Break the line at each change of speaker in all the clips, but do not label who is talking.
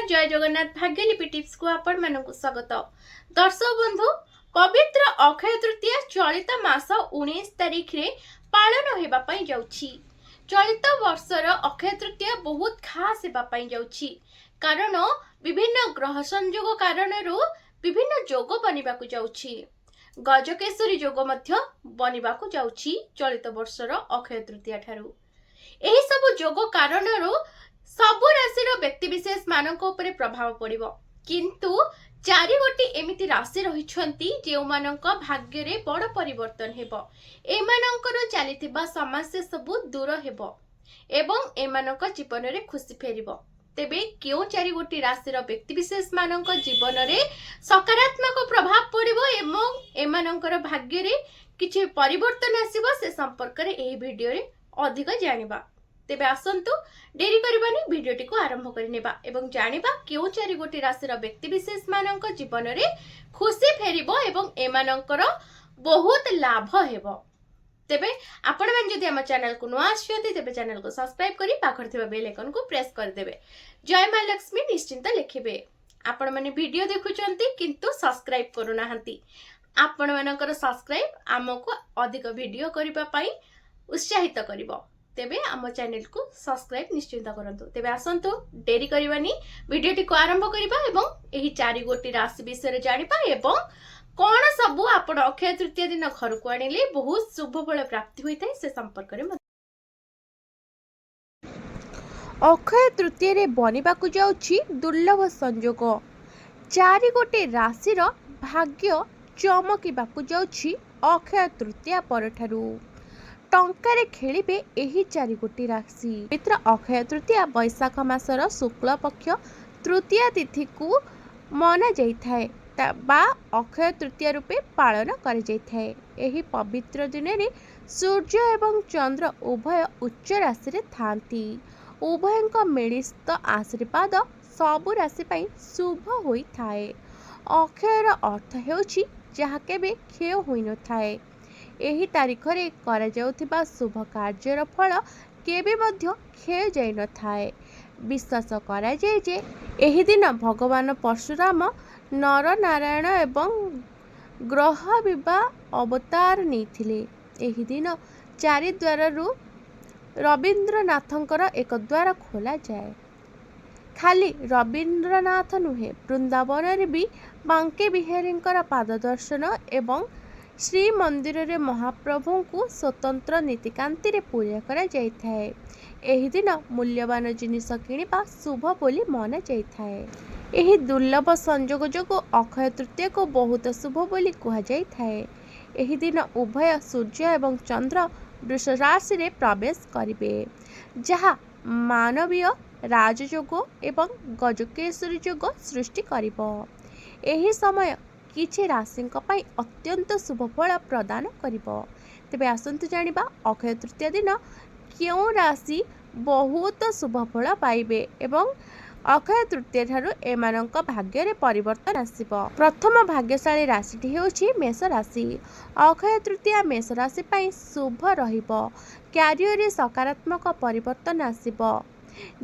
जय जगन्नाथ भाग्यलिपि टिप्स को आपण मानक स्वागत। दर्शक बंधु, पवित्र अक्षय तृतीया चलित मास 19 तारिख रे पालन हेबा पई जाउछि। चलित वर्षर अक्षय तृतीया बहुत खास हेबा पई जाउछि, कारण विभिन्न ग्रह संयोग कारणरू विभिन्न जोग बनिबाकू जाउछि। गजकेशरी जोग मध्य बनिबाकू जाउछि चलित वर्षर अक्षय तृतीया ठारू। एही सब जोग कारणरू सबु राशि व्यक्ति विशेष मानक उपरे प्रभाव पड़िबो, किंतु चारि गोटी एमिति राशि रहिछंती जेउ मानक भाग्य रे बड़ परिवर्तन हेबो। एमानकर चलिथिबा समस्या सबु दूर हेबो एवं एमानक जीवन रे खुशी फेरिबो। तेबे केउ चारि गोटी राशि व्यक्ति विशेष मानक जीवन रे सकारात्मक प्रभाव पड़िबो एवं एमानकर भाग्य रे किछि परिवर्तन आसीबो, से संपर्क रे एही वीडियो रे अधिक जानिबा। तेबे आसंतु डेरी करबानी वीडियोटी को आरंभ करिनेबा एवं जानिबा केउ चारि गोटी राशि व्यक्ति विशेष मानक जीवन रे खुशी फेरिबो एवं एमानकर बहुत लाभ हेबो। तेबे आपण मन जदि हम चैनल को नुआ आछियति तेबे चैनल को सब्सक्राइब करी पाखर थिबा बेल आइकन को प्रेस कर देबे। जय मां लक्ष्मी निश्चिंत लिखिबे। आपण माने वीडियो देखुचंती किंतु सब्सक्राइब करू नाहंती। आपण मानकर सब्सक्राइब हमको अधिक वीडियो करिबा पई उत्साहित करिवो। तेबे आम चैनल को सब्सक्राइब निश्चिंत करंतु। तेबे आसंतु डेरी करबानी वीडियोटी को आरंभ करिबा एवं एही चारि गोटी राशि विषय रे जानिबा एवं कोन सबु आपण अक्षय तृतीया दिन घर को आनिले बहुत शुभ फल प्राप्ति होइतै से संपर्क रे।
अक्षय तृतीया रे बनिबाकू जाउछि दुर्लभ संयोग। चारि गोटी राशि रो भाग्य चमकिबाकू जाउछि अक्षय तृतीया परठारू। टंकारे खेलिबे एही चारि गोटी राशि। मित्र, अक्षय तृतीया बैशाख मासर शुक्ल पक्ष तृतीया तिथि को मना जाइथाय बा अक्षय तृतीया रूपे पालन कर जाइथाय। एही पवित्र दिन रे सूर्य एवं चंद्र उभय उच्च राशि रे थांती। उभयଙ୍କ मिलित आशीर्वाद सबु राशि पई शुभ होई थाए। अक्षयर अर्थ हेउछि जहा केबे क्षय होई न थाए। एही तारीख रे करा जाउथिबा शुभ कार्यर फल केबे मध्य क्षय जाई न थाए। विश्वास करा जाय जे एही दिन भगवान परशुराम नर नारायण एवं ग्रह विवाह अवतार नैथिले। एही दिन चारि द्वार रु रवींद्रनाथंकर एक द्वार खोला जाए। खाली रवींद्रनाथ नुहे, वृंदावन रे भी बांके बिहारींकर पाद दर्शन एवं श्री मंदिर रे महाप्रभु को स्वतंत्र नीतिकांति रे पूजा करा जाइथाए। एही दिन मूल्यवान जिनिस किनिबा शुभ बोली माना जाइथाए। एही दुर्लभ संयोग जोगो अक्षय तृतीया को बहुत शुभ बोली कहा जाइथाए। एही दिन उभय सूर्य एवं चंद्र वृष राशि रे प्रवेश करिवे, जहा मानवीय राजयोग एवं गजकेशरी जोग सृष्टि करिवो। एही समय किछि राशिंक पई अत्यंत शुभ फल प्रदान करिवो। तेबे आसंतु जानिबा अक्षय तृतीया दिन केउ राशि बहुत शुभ फल पाइबे एवं अक्षय तृतीया ठारू एमानंक भाग्य रे परिवर्तन आसीबो। प्रथम भाग्यशाली राशिटी हेउछि मेष राशि। अक्षय तृतीया मेष राशि पई शुभ रहिबो। क्यारियर रे सकारात्मक परिवर्तन आसीबो।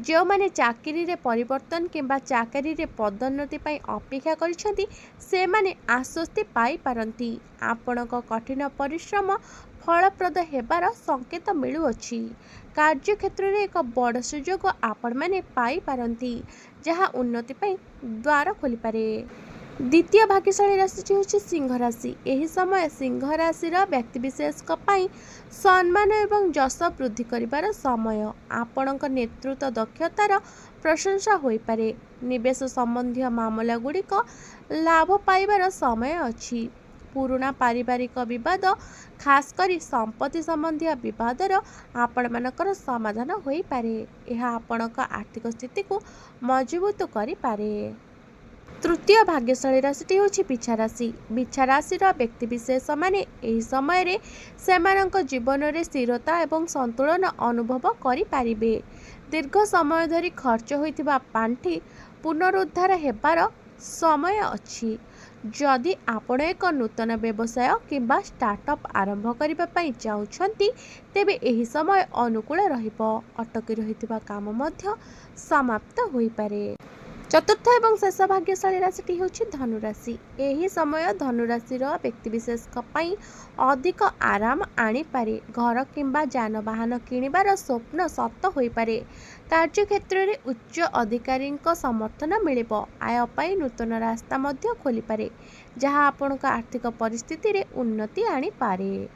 जो माने चाकरी रे परिवर्तन किंबा चाकरी रे पदोन्नति पई अपेक्षा करिसेंती से माने आश्वस्ति पाई पारंती। आपणक कठिन परिश्रम फलप्रद हेबार संकेत मिलुअछि। कार्य क्षेत्र रे एक बड़ सुयोग आपण माने पाई पारंती, जहा उन्नति पई द्वार खोली पारे। द्वितीय भाग्यशाली राशि होछि सिंह राशि। एही समय सिंह राशि रा व्यक्ति विशेष क पई सम्मान एवं यश वृद्धि करिवार समय। आपणक नेतृत्व दक्षतार प्रशंसा होई पारे। निवेश संबंधी मामला गुड़िक लाभ पाइबार समय अछि। पुराना पारिवारिक विवाद, खास करी संपत्ति संबंधी विवादर आपण मानकर समाधान होई पारे। यह आपणक आर्थिक स्थिति को मजबूत करि पारे। तृतीय भाग्यशाली राशि होछि बिच्छा राशि। बिच्छा राशि व्यक्ति विशेष माने एही समय रे सेमानक जीवन रे स्थिरता एवं संतुलन अनुभव करि पारिबे। दीर्घ समय धरि खर्च होइतिबा पांठी पुनरुद्धार हेबार समय अछि। जदि आपण एक नूतन व्यवसाय किंबा स्टार्टअप आरंभ करिबा पई चाहुछंती तेबे एही समय अनुकूल रहिबो। अटकी रहितिबा काम मध्य समाप्त होई पारे। चतुर्थ एवं शेष भाग्यशाली राशि होछि धनुराशि। एही समय धनुराशिर व्यक्तिविशेष अधिक आराम आनीपारे। घर किंबा जानवाहन किणिबार स्वप्न सत होइपारे। कार्यक्षेत्र में उच्च अधिकारी समर्थन मिलिब। आय पाई नूतन रास्ता मध्य खोली पारे, जहाँ आपणक आर्थिक परिस्थिति रे उन्नति आनीपारे।